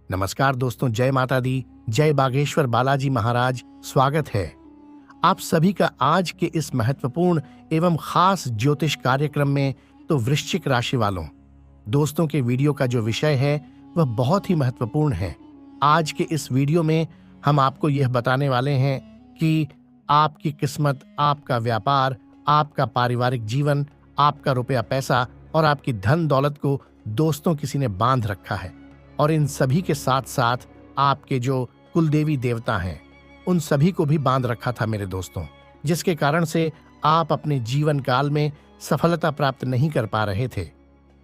नमस्कार दोस्तों, जय माता दी, जय बागेश्वर बालाजी महाराज। स्वागत है आप सभी का आज के इस महत्वपूर्ण एवं खास ज्योतिष कार्यक्रम में। तो वृश्चिक राशि वालों, दोस्तों के वीडियो का जो विषय है वह बहुत ही महत्वपूर्ण है। आज के इस वीडियो में हम आपको यह बताने वाले हैं कि आपकी किस्मत, आपका व्यापार, आपका पारिवारिक जीवन, आपका रुपया पैसा और आपकी धन दौलत को दोस्तों किसी ने बांध रखा है। और इन सभी के साथ साथ आपके जो कुलदेवी देवता हैं उन सभी को भी बांध रखा था मेरे दोस्तों, जिसके कारण से आप अपने जीवन काल में सफलता प्राप्त नहीं कर पा रहे थे।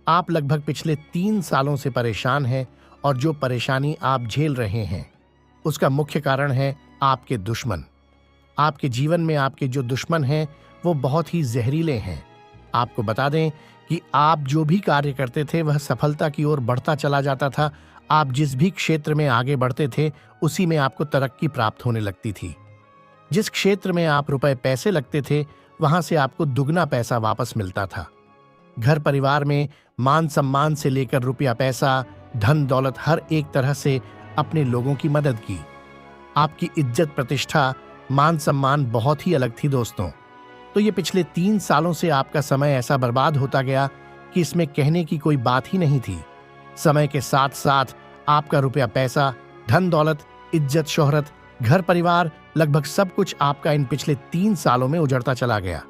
आप लगभग पिछले 3 सालों से परेशान हैं और जो परेशानी आप झेल रहे हैं उसका मुख्य कारण है आपके दुश्मन। आपके जीवन में आपके जो दुश्मन हैं वो बहुत ही जहरीले हैं। आपको बता दें कि आप जो भी कार्य करते थे वह सफलता की ओर बढ़ता चला जाता था। आप जिस भी क्षेत्र में आगे बढ़ते थे उसी में आपको तरक्की प्राप्त होने लगती थी। जिस क्षेत्र में आप रुपए पैसे लगते थे वहां से आपको दुगना पैसा वापस मिलता था। घर परिवार में मान सम्मान से लेकर रुपया पैसा, धन दौलत, हर एक तरह से अपने लोगों की मदद की। आपकी इज्जत प्रतिष्ठा, मान सम्मान बहुत ही अलग थी दोस्तों। तो ये पिछले 3 सालों से आपका समय ऐसा बर्बाद होता गया कि इसमें कहने की कोई बात ही नहीं थी। समय के साथ साथ आपका रुपया पैसा, धन दौलत, इज्जत शोहरत, घर परिवार, लगभग सब कुछ आपका इन पिछले 3 सालों में उजड़ता चला गया।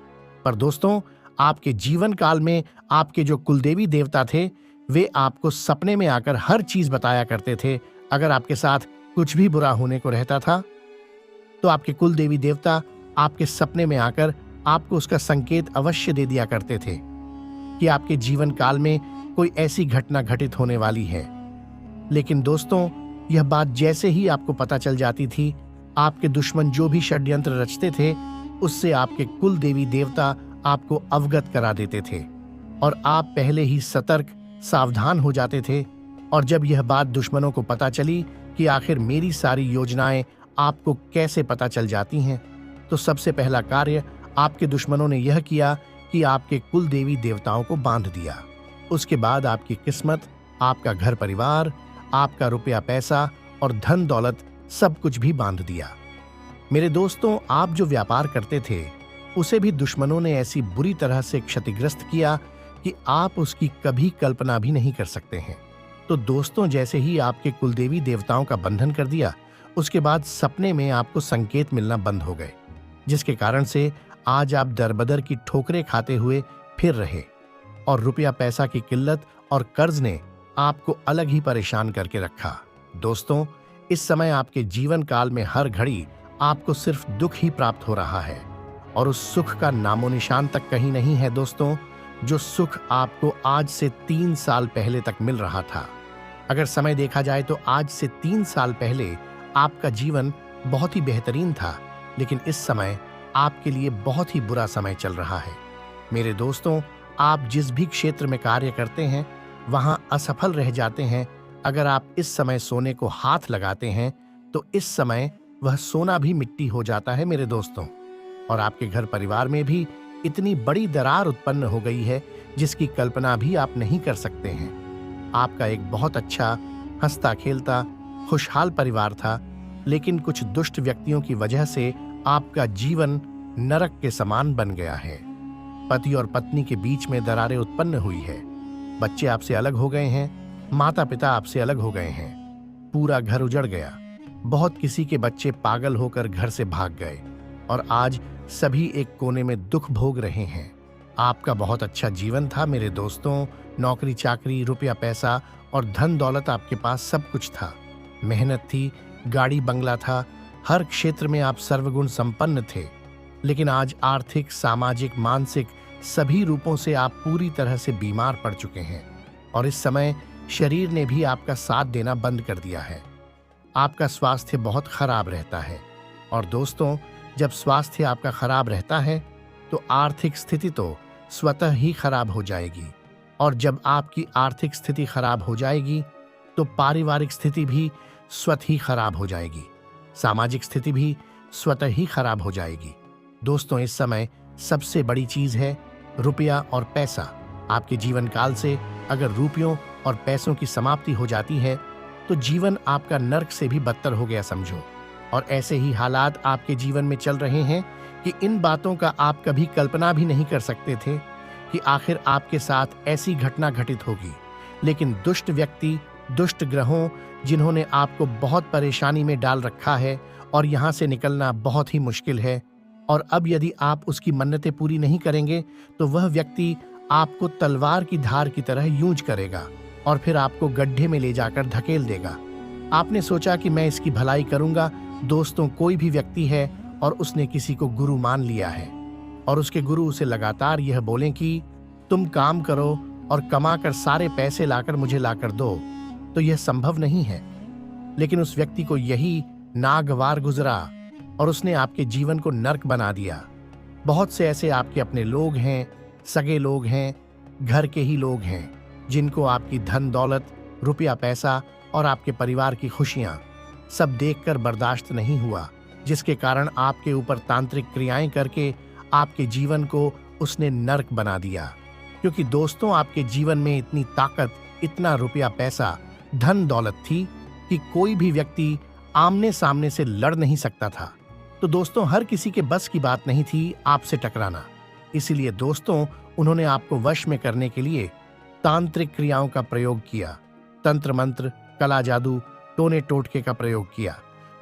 पर दोस्तों, आपके जीवन काल में आपके जो कुलदेवी देवता थे वे आपको सपने में आकर हर चीज बताया करते थे। अगर आपके साथ कुछ भी बुरा होने को रहता था तो आपके कुलदेवी देवता आपके सपने में आकर आपको उसका संकेत अवश्य दे दिया करते थे कि आपके जीवन काल में कोई ऐसी घटना घटित होने वाली है। लेकिन दोस्तों, यह बात जैसे ही आपको पता चल जाती थी, आपके दुश्मन जो भी षड्यंत्र रचते थे उससे आपके कुल देवी देवता आपको अवगत करा देते थे और आप पहले ही सतर्क, सावधान हो जाते थे। और जब यह बात दुश्मनों को पता चली कि आखिर मेरी सारी योजनाएं आपको कैसे पता चल जाती हैं, तो सबसे पहला कार्य आपके दुश्मनों ने यह किया कि आपके कुल देवी देवताओं को बांध दिया। उसके बाद आपकी किस्मत, आपका घर परिवार, आपका रुपया पैसा और धन दौलत सब कुछ भी बांध दिया। मेरे दोस्तों, आप जो व्यापार करते थे उसे भी दुश्मनों ने ऐसी बुरी तरह से क्षतिग्रस्त किया कि आप उसकी कभी कल्पना भी नहीं कर सकते हैं। तो दोस्तों, जैसे ही आपके कुलदेवी देवताओं का बंधन कर दिया, उसके बाद सपने में आपको संकेत मिलना बंद हो गए, जिसके कारण से आज आप दरबदर की ठोकरें खाते हुए फिर रहे और रुपया पैसा की किल्लत और कर्ज ने आपको अलग ही परेशान करके रखा। दोस्तों, इस समय आपके जीवन काल में हर घड़ी आपको सिर्फ दुख ही प्राप्त हो रहा है और उस सुख का नामो निशान तक कहीं नहीं है दोस्तों, जो सुख आपको आज से 3 साल पहले तक मिल रहा था। अगर समय देखा जाए तो आज से 3 साल पहले आपका जीवन बहुत ही बेहतरीन था, लेकिन इस समय आपके लिए बहुत ही बुरा समय चल रहा है। मेरे दोस्तों, आप जिस भी क्षेत्र में कार्य करते हैं वहां असफल रह जाते हैं। अगर आप इस समय सोने को हाथ लगाते हैं तो इस समय वह सोना भी मिट्टी हो जाता है मेरे दोस्तों। और आपके घर परिवार में भी इतनी बड़ी दरार उत्पन्न हो गई है जिसकी कल्पना भी आप नहीं कर सकते हैं। आपका एक बहुत अच्छा, हंसता खेलता, खुशहाल परिवार था, लेकिन कुछ दुष्ट व्यक्तियों की वजह से आपका जीवन नरक के समान बन गया है। पति और पत्नी के बीच में दरारें उत्पन्न हुई है, बच्चे आपसे अलग हो गए हैं, माता पिता आपसे अलग हो गए हैं, पूरा घर उजड़ गया। बहुत किसी के बच्चे पागल होकर घर से भाग गए और आज सभी एक कोने में दुख भोग रहे हैं। आपका बहुत अच्छा जीवन था मेरे दोस्तों, नौकरी चाकरी, रुपया पैसा और धन दौलत आपके पास सब कुछ था। मेहनत थी, गाड़ी बंगला था, हर क्षेत्र में आप सर्वगुण संपन्न थे। लेकिन आज आर्थिक, सामाजिक, मानसिक सभी रूपों से आप पूरी तरह से बीमार पड़ चुके हैं और इस समय शरीर ने भी आपका साथ देना बंद कर दिया है। आपका स्वास्थ्य बहुत खराब रहता है और दोस्तों, जब स्वास्थ्य आपका खराब रहता है तो आर्थिक स्थिति तो स्वतः ही खराब हो जाएगी और जब आपकी आर्थिक स्थिति खराब हो जाएगी तो पारिवारिक स्थिति भी स्वतः ही खराब हो जाएगी, सामाजिक स्थिति भी स्वतः ही खराब हो जाएगी। दोस्तों, इस समय सबसे बड़ी चीज है रुपया और पैसा। आपके जीवन काल से अगर रुपयों और पैसों की समाप्ति हो जाती है तो जीवन आपका नर्क से भी बदतर हो गया समझो। और ऐसे ही हालात आपके जीवन में चल रहे हैं कि इन बातों का आप कभी कल्पना भी नहीं कर सकते थे कि आखिर आपके साथ ऐसी घटना घटित होगी। लेकिन दुष्ट व्यक्ति, दुष्ट ग्रहों, जिन्होंने आपको बहुत परेशानी में डाल रखा है और यहाँ से निकलना बहुत ही मुश्किल है, और अब यदि आप उसकी मन्नतें पूरी नहीं करेंगे तो वह व्यक्ति आपको तलवार की धार की तरह यूंज करेगा और फिर आपको गड्ढे में ले जाकर धकेल देगा। आपने सोचा कि मैं इसकी भलाई करूंगा। दोस्तों, कोई भी व्यक्ति है और उसने किसी को गुरु मान लिया है और उसके गुरु उसे लगातार यह बोलें कि तुम काम करो और कमा कर सारे पैसे लाकर मुझे लाकर दो, तो यह संभव नहीं है। लेकिन उस व्यक्ति को यही नागवार गुजरा और उसने आपके जीवन को नर्क बना दिया। बहुत से ऐसे आपके अपने लोग हैं, सगे लोग हैं, घर के ही लोग हैं, जिनको आपकी धन दौलत, रुपया पैसा और आपके परिवार की खुशियां सब देखकर बर्दाश्त नहीं हुआ, जिसके कारण आपके ऊपर तांत्रिक क्रियाएं करके आपके जीवन को उसने नर्क बना दिया। क्योंकि दोस्तों, आपके जीवन में इतनी ताकत, इतना रुपया पैसा, धन दौलत थी कि कोई भी व्यक्ति आमने सामने से लड़ नहीं सकता था। तो दोस्तों, हर किसी के बस की बात नहीं थी आपसे टकराना। इसीलिए दोस्तों, उन्होंने आपको वश में करने के लिए तांत्रिक क्रियाओं का प्रयोग किया, तंत्र मंत्र, कला जादू, टोने टोटके का प्रयोग किया।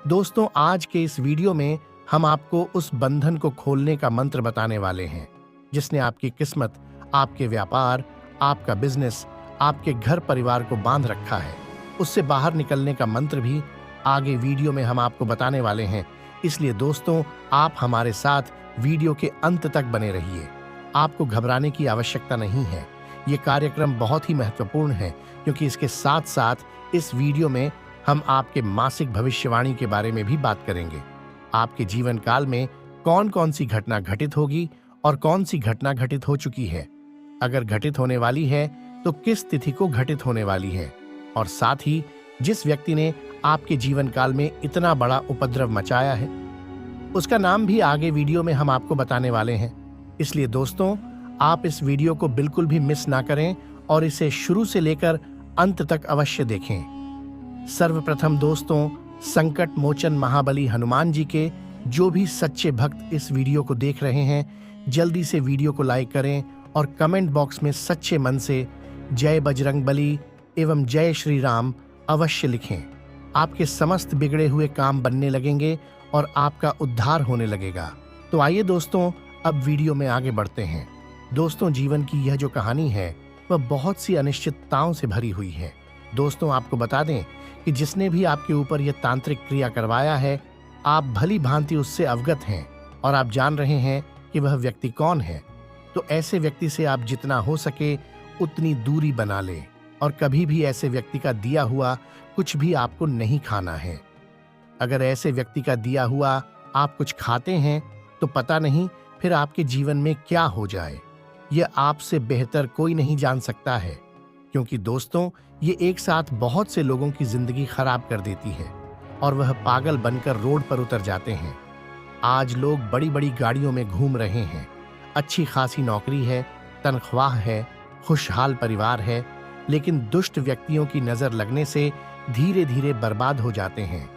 दोस्तों, आज के इस वीडियो में हम आपको उस बंधन को खोलने का मंत्र बताने वाले हैं जिसने आपकी किस्मत, आपके व्यापार, आपका बिजनेस, आपके घर परिवार को बांध रखा है। उससे बाहर निकलने का मंत्र भी आगे वीडियो में हम आपको बताने वाले हैं। इसलिए दोस्तों, आप हमारे साथ वीडियो के अंत तक बने रहिए। आपको घबराने की आवश्यकता नहीं है। ये कार्यक्रम बहुत ही महत्वपूर्ण है क्योंकि इसके साथ साथ इस वीडियो में हम आपके मासिक भविष्यवाणी के बारे में भी बात करेंगे। आपके जीवन काल में कौन कौन सी घटना घटित होगी और कौन सी घटना घटित हो चुकी है, अगर घटित होने वाली है तो किस तिथि को घटित होने वाली है, और साथ ही जिस व्यक्ति ने आपके जीवन काल में इतना बड़ा उपद्रव मचाया है उसका नाम भी आगे वीडियो में हम आपको बताने वाले हैं। इसलिए दोस्तों, आप इस वीडियो को बिल्कुल भी मिस ना करें और इसे शुरू से लेकर अंत तक अवश्य देखें। सर्वप्रथम दोस्तों, संकट मोचन महाबली हनुमान जी के जो भी सच्चे भक्त इस वीडियो को देख रहे हैं, जल्दी से वीडियो को लाइक करें और कमेंट बॉक्स में सच्चे मन से जय बजरंगबली एवं जय श्री राम अवश्य लिखें। आपके समस्त बिगड़े हुए काम बनने लगेंगे और आपका उद्धार होने लगेगा। तो आइए दोस्तों, अब वीडियो में आगे बढ़ते हैं। दोस्तों, जीवन की यह जो कहानी है वह बहुत सी अनिश्चितताओं से भरी हुई है। दोस्तों, आपको बता दें कि जिसने भी आपके ऊपर यह तांत्रिक क्रिया करवाया है, आप भली भांति उससे अवगत हैं और आप जान रहे हैं कि वह व्यक्ति कौन है। तो ऐसे व्यक्ति से आप जितना हो सके उतनी दूरी बना लें और कभी भी ऐसे व्यक्ति का दिया हुआ कुछ भी आपको नहीं खाना है। अगर ऐसे व्यक्ति का दिया हुआ आप कुछ खाते हैं तो पता नहीं फिर आपके जीवन में क्या हो जाए। यह आपसे बेहतर कोई नहीं जान सकता है, क्योंकि दोस्तों, ये एक साथ बहुत से लोगों की जिंदगी खराब कर देती है और वह पागल बनकर रोड पर उतर जाते हैं। आज लोग बड़ी बड़ी गाड़ियों में घूम रहे हैं, अच्छी खासी नौकरी है, तनख्वाह है, खुशहाल परिवार है, लेकिन दुष्ट व्यक्तियों की नजर लगने से धीरे धीरे बर्बाद हो जाते हैं।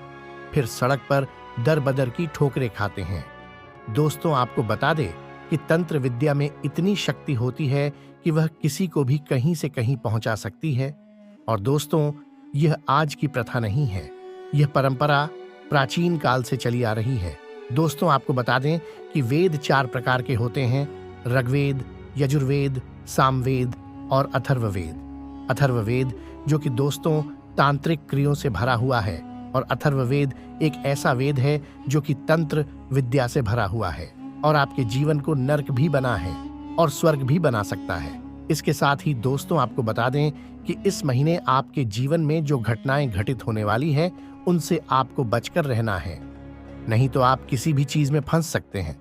फिर सड़क पर दर बदर की ठोकरें खाते हैं। दोस्तों, आपको बता दे कि तंत्र विद्या में इतनी शक्ति होती है कि वह किसी को भी कहीं से कहीं पहुंचा सकती है। और दोस्तों, यह आज की प्रथा नहीं है, यह परंपरा प्राचीन काल से चली आ रही है। दोस्तों, आपको बता दें कि वेद 4 प्रकार के होते हैं: ऋग्वेद, यजुर्वेद, सामवेद और अथर्ववेद। अथर्ववेद जो कि दोस्तों तांत्रिक क्रियाओं से भरा हुआ है, और अथर्ववेद एक ऐसा वेद है जो कि तंत्र विद्या से भरा हुआ है और आपके जीवन को नर्क भी बना है और स्वर्ग भी बना सकता है। इसके साथ ही दोस्तों, आपको बता दें कि इस महीने आपके जीवन में जो घटनाएं घटित होने वाली है उनसे आपको बचकर रहना है, नहीं तो आप किसी भी चीज में फंस सकते हैं।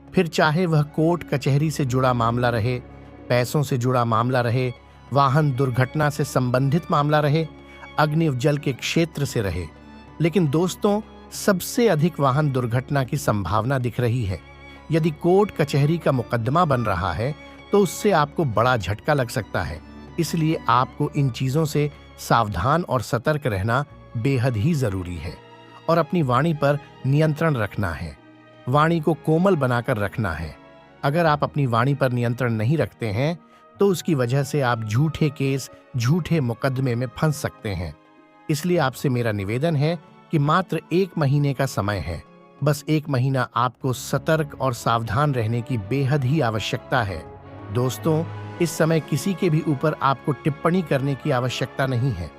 फिर चाहे वह कोर्ट कचहरी से जुड़ा मामला रहे, पैसों से जुड़ा मामला रहे, वाहन दुर्घटना से संबंधित मामला रहे, अग्नि जल के क्षेत्र से रहे। लेकिन दोस्तों, सबसे अधिक वाहन दुर्घटना की संभावना दिख रही है। यदि कोर्ट कचहरी का मुकदमा बन रहा है तो उससे आपको बड़ा झटका लग सकता है। इसलिए आपको इन चीजों से सावधान और सतर्क रहना बेहद ही जरूरी है और अपनी वाणी पर नियंत्रण रखना है। वाणी को कोमल बनाकर रखना है। अगर आप अपनी वाणी पर नियंत्रण नहीं रखते हैं तो उसकी वजह से आप झूठे केस, झूठे मुकदमे में फंस सकते हैं। इसलिए आपसे मेरा निवेदन है कि मात्र 1 महीने का समय है। बस 1 महीना आपको सतर्क और सावधान रहने की बेहद ही आवश्यकता है। दोस्तों, इस समय किसी के भी ऊपर आपको टिप्पणी करने की आवश्यकता नहीं है।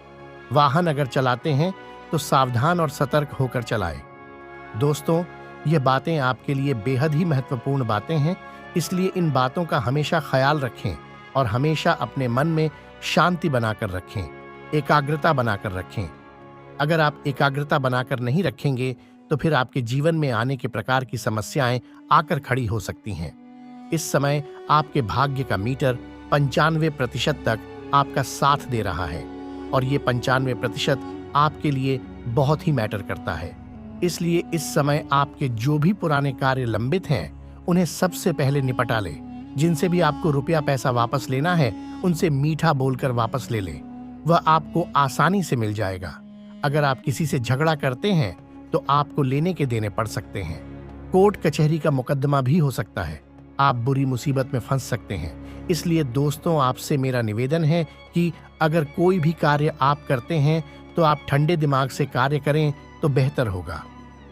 वाहन अगर चलाते हैं तो सावधान और सतर्क होकर चलाएं। दोस्तों, ये बातें आपके लिए बेहद ही महत्वपूर्ण बातें हैं, इसलिए इन बातों का हमेशा ख्याल रखें और हमेशा अपने मन में शांति बनाकर रखें, एकाग्रता बनाकर रखें। अगर आप एकाग्रता बनाकर नहीं रखेंगे तो फिर आपके जीवन में आने के प्रकार की समस्याएं आकर खड़ी हो सकती हैं। इस समय आपके भाग्य का मीटर 95% तक आपका साथ दे रहा है और ये 95% आपके लिए बहुत ही मैटर करता है। इसलिए इस समय आपके जो भी पुराने कार्य लंबित हैं, उन्हें सबसे पहले निपटा ले। जिनसे भी आपको रुपया पैसा वापस लेना है, उनसे मीठा बोलकर वापस ले ले। वह आपको आसानी से मिल जाएगा। अगर आप किसी से झगड़ा करते हैं तो आपको लेने के देने पड़ सकते हैं। कोर्ट कचहरी का मुकदमा भी हो सकता है। आप बुरी मुसीबत में फंस सकते हैं। इसलिए दोस्तों, आपसे मेरा निवेदन है कि अगर कोई भी कार्य आप करते हैं तो आप ठंडे दिमाग से कार्य करें तो बेहतर होगा।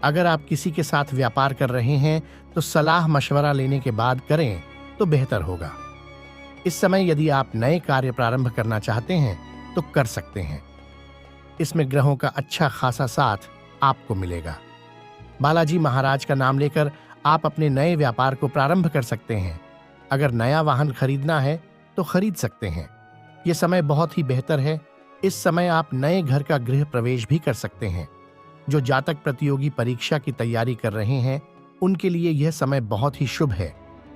अगर आप किसी के साथ व्यापार कर रहे हैं तो सलाह मशवरा लेने के बाद करें तो बेहतर होगा। इस समय यदि आप नए कार्य प्रारंभ करना चाहते हैं तो कर सकते हैं। इसमें ग्रहों का अच्छा खासा साथ आपको मिलेगा। बालाजी महाराज का नाम लेकर आप अपने नए व्यापार को प्रारंभ कर सकते हैं। अगर नया वाहन खरीदना है तो खरीद सकते हैं। यह समय बहुत ही बेहतर है। इस समय आप नए घर का गृह प्रवेश भी कर सकते हैं। जो जातक प्रतियोगी परीक्षा की तैयारी कर रहे हैं, उनके लिए यह समय बहुत ही शुभ है।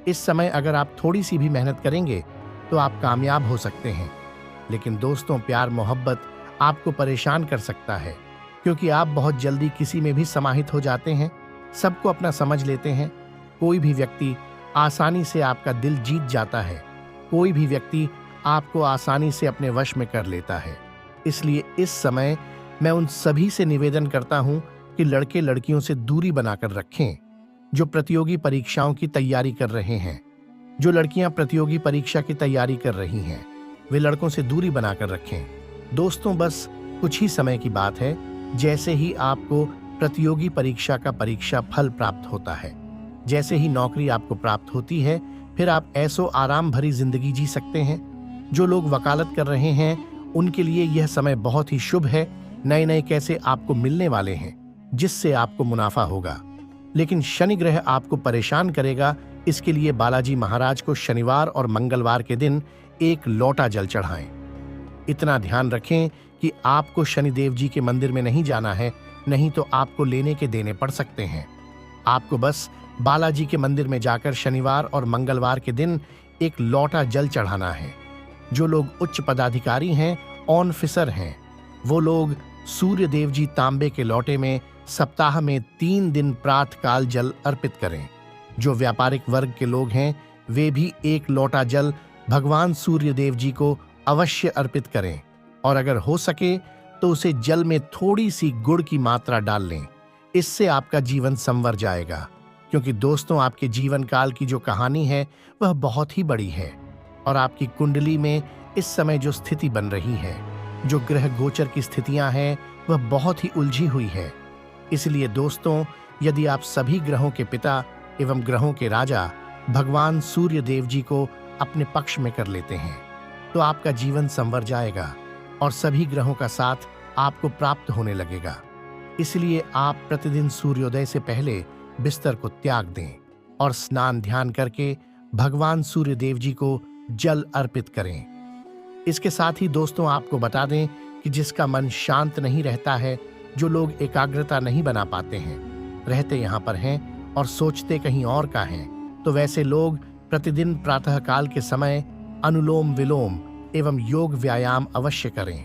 इस समय अगर आप थोड़ी सी भी मेहनत करेंगे तो आप कामयाब हो सकते हैं। लेकिन दोस्तों, प्यार मोहब्बत आपको परेशान कर सकता है, क्योंकि आप बहुत जल्दी किसी में भी समाहित हो जाते हैं, सबको अपना समझ लेते हैं। कोई भी व्यक्ति आसानी से आपका दिल जीत जाता है। कोई भी व्यक्ति आपको आसानी से अपने वश में कर लेता है। इसलिए इस समय मैं उन सभी से निवेदन करता हूं कि लड़के लड़कियों से दूरी बनाकर रखें जो प्रतियोगी परीक्षाओं की तैयारी कर रहे हैं। जो लड़कियां प्रतियोगी परीक्षा की तैयारी कर रही हैं, वे लड़कों से दूरी बनाकर रखें। दोस्तों, बस कुछ ही समय की बात है। जैसे ही आपको प्रतियोगी परीक्षा का परीक्षा फल प्राप्त होता है, जैसे ही नौकरी आपको प्राप्त होती है, फिर आप ऐसो आराम भरी जिंदगी जी सकते हैं। जो लोग वकालत कर रहे हैं, उनके लिए यह समय बहुत ही शुभ है। नए नए कैसे आपको मिलने वाले हैं, जिससे आपको मुनाफा होगा। लेकिन शनि ग्रह आपको परेशान करेगा। इसके लिए बालाजी महाराज को शनिवार और मंगलवार के दिन 1 लोटा जल चढ़ाएं। इतना ध्यान रखें कि आपको शनिदेव जी के मंदिर में नहीं जाना है, नहीं तो आपको लेने के देने पड़ सकते हैं। आपको बस बालाजी के मंदिर में जाकर शनिवार और मंगलवार के दिन 1 लोटा जल चढ़ाना है। जो लोग उच्च पदाधिकारी हैं, ऑफिसर हैं, वो लोग सूर्य देव जी तांबे के लोटे में सप्ताह में 3 दिन प्रातः काल जल अर्पित करें। जो व्यापारिक वर्ग के लोग हैं, वे भी 1 लोटा जल भगवान सूर्य देव जी को अवश्य अर्पित करें और अगर हो सके तो उसे जल में थोड़ी सी गुड़ की मात्रा डाल लें। इससे आपका जीवन संवर जाएगा, क्योंकि दोस्तों, आपके जीवन काल की जो कहानी है वह बहुत ही बड़ी है और आपकी कुंडली में इस समय जो स्थिति बन रही है, जो ग्रह गोचर की स्थितियां हैं, वह बहुत ही उलझी हुई है। इसलिए दोस्तों, यदि आप सभी ग्रहों के पिता एवं ग्रहों के राजा भगवान सूर्य देव जी को अपने पक्ष में कर लेते हैं तो आपका जीवन संवर जाएगा और सभी ग्रहों का साथ आपको प्राप्त होने लगेगा। इसलिए आप प्रतिदिन सूर्योदय से पहले बिस्तर को त्याग दें और स्नान ध्यान करके भगवान सूर्य देव जी को जल अर्पित करें। इसके साथ ही दोस्तों, आपको बता दें कि जिसका मन शांत नहीं रहता है, जो लोग एकाग्रता नहीं बना पाते हैं, रहते यहाँ पर हैं और सोचते कहीं और का हैं, तो वैसे लोग प्रतिदिन प्रातःकाल के समय अनुलोम विलोम एवं योग व्यायाम अवश्य करें।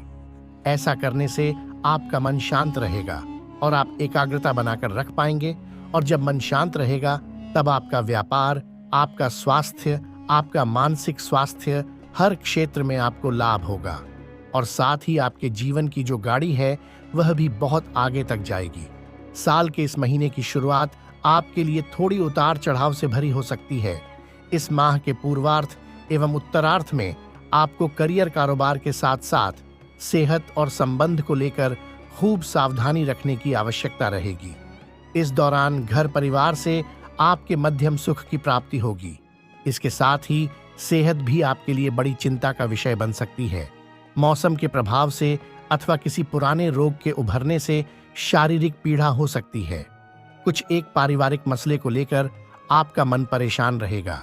ऐसा करने से आपका मन शांत रहेगा और आप एकाग्रता बनाकर रख पाएंगे और जब मन शांत रहेगा तब आपका व्यापार, आपका स्वास्थ्य, आपका मानसिक स्वास्थ्य, हर क्षेत्र में आपको लाभ होगा। और साथ ही आपके जीवन की जो गाड़ी है वह भी बहुत आगे तक जाएगी। साल के इस महीने की शुरुआत आपके लिए थोड़ी उतार चढ़ाव से भरी हो सकती है। इस माह के पूर्वार्ध एवं उत्तरार्ध में आपको करियर कारोबार के साथ साथ सेहत और संबंध को लेकर खूब सावधानी रखने की आवश्यकता रहेगी। इस दौरान घर परिवार से आपके मध्यम सुख की प्राप्ति होगी। इसके साथ ही सेहत भी आपके लिए बड़ी चिंता का विषय बन सकती है। मौसम के प्रभाव से अथवा किसी पुराने रोग के उभरने से शारीरिक पीड़ा हो सकती है। कुछ एक पारिवारिक मसले को लेकर आपका मन परेशान रहेगा।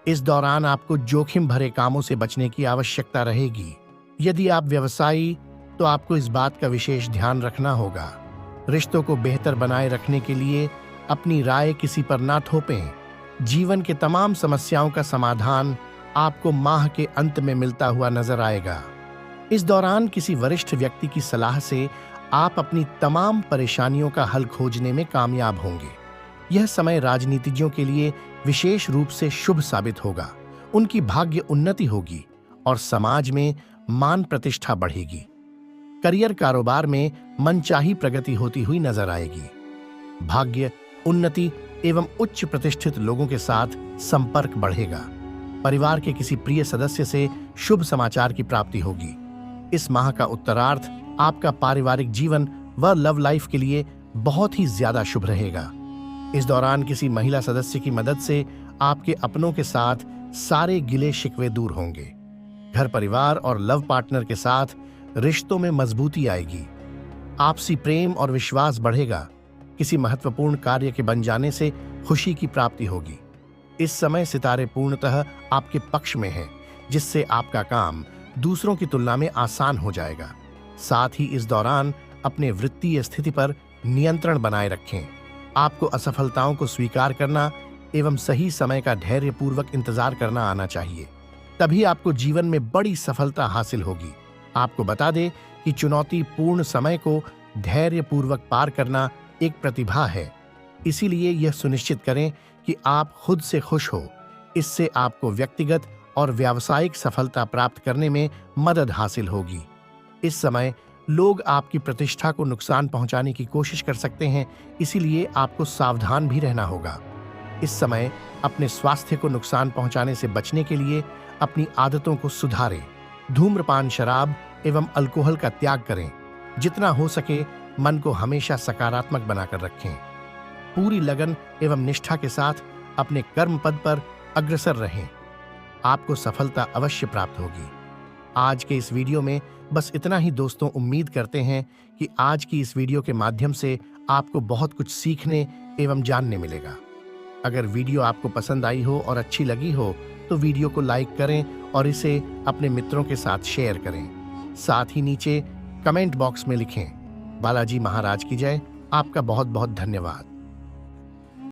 इस दौरान आपको जोखिम भरे कामों से बचने की आवश्यकता रहेगी। यदि आप व्यवसायी तो आपको इस बात का विशेष ध्यान रखना होगा। रिश्तों को बेहतर बनाए रखने के लिए अपनी राय किसी पर ना थोपें। जीवन के तमाम समस्याओं का समाधान आपको माह के अंत में मिलता हुआ नजर आएगा। इस दौरान किसी वरिष्ठ व्यक्ति की सलाह से आप अपनी तमाम परेशानियों का हल खोजने में कामयाब होंगे। यह समय राजनीतिज्ञों के लिए विशेष रूप से शुभ साबित होगा। उनकी भाग्य उन्नति होगी और समाज में मान प्रतिष्ठा बढ़ेगी। करियर कारोबार में मनचाही प्रगति होती हुई नजर आएगी। भाग्य, उन्नति एवं उच्च प्रतिष्ठित लोगों के साथ संपर्क बढ़ेगा। परिवार के किसी प्रिय सदस्य से शुभ समाचार की प्राप्ति होगी। इस माह का उत्तरार्ध आपका पारिवारिक जीवन व लव लाइफ के लिए बहुत ही ज्यादा शुभ रहेगा। इस दौरान किसी महिला सदस्य की मदद से आपके अपनों के साथ सारे गिले शिकवे दूर होंगे। घर परिवार और लव पार्टनर के साथ रिश्तों में मजबूती आएगी। आपसी प्रेम और विश्वास बढ़ेगा। किसी महत्वपूर्ण कार्य के बन जाने से खुशी की प्राप्ति होगी। इस समय सितारे पूर्णतः आपके पक्ष में हैं, जिससे आपका काम दूसरों की तुलना में आसान हो जाएगा। साथ ही इस दौरान अपने वृत्तीय स्थिति पर नियंत्रण बनाए रखें। आपको असफलताओं को स्वीकार करना एवं सही समय का धैर्यपूर्वक इंतजार करना आना चाहिए। तभी आपको जीवन में बड़ी सफलता हासिल होगी। आपको बता दें कि चुनौतीपूर्ण समय को धैर्यपूर्वक पार करना एक प्रतिभा है। इसीलिए यह सुनिश्चित करें कि आप खुद से खुश हो। इससे आपको व्यक्तिगत और व्यावसायिक सफलता प्राप्त करने में मदद हासिल होगी। इस समय लोग आपकी प्रतिष्ठा को नुकसान पहुंचाने की कोशिश कर सकते हैं, इसीलिए आपको सावधान भी रहना होगा। इस समय अपने स्वास्थ्य को नुकसान पहुंचाने से बचने के लिए अपनी आदतों को सुधारें। धूम्रपान, शराब एवं अल्कोहल का त्याग करें। जितना हो सके मन को हमेशा सकारात्मक बनाकर रखें। पूरी लगन एवं निष्ठा के साथ अपने कर्म पद पर अग्रसर रहें। आपको सफलता अवश्य प्राप्त होगी। आज के इस वीडियो में बस इतना ही दोस्तों। उम्मीद करते हैं कि आज की इस वीडियो के माध्यम से आपको बहुत कुछ सीखने एवं जानने मिलेगा। अगर वीडियो आपको पसंद आई हो और अच्छी लगी हो तो वीडियो को लाइक करें और इसे अपने मित्रों के साथ शेयर करें। साथ ही नीचे कमेंट बॉक्स में लिखें, बालाजी महाराज की जय। आपका बहुत बहुत धन्यवाद।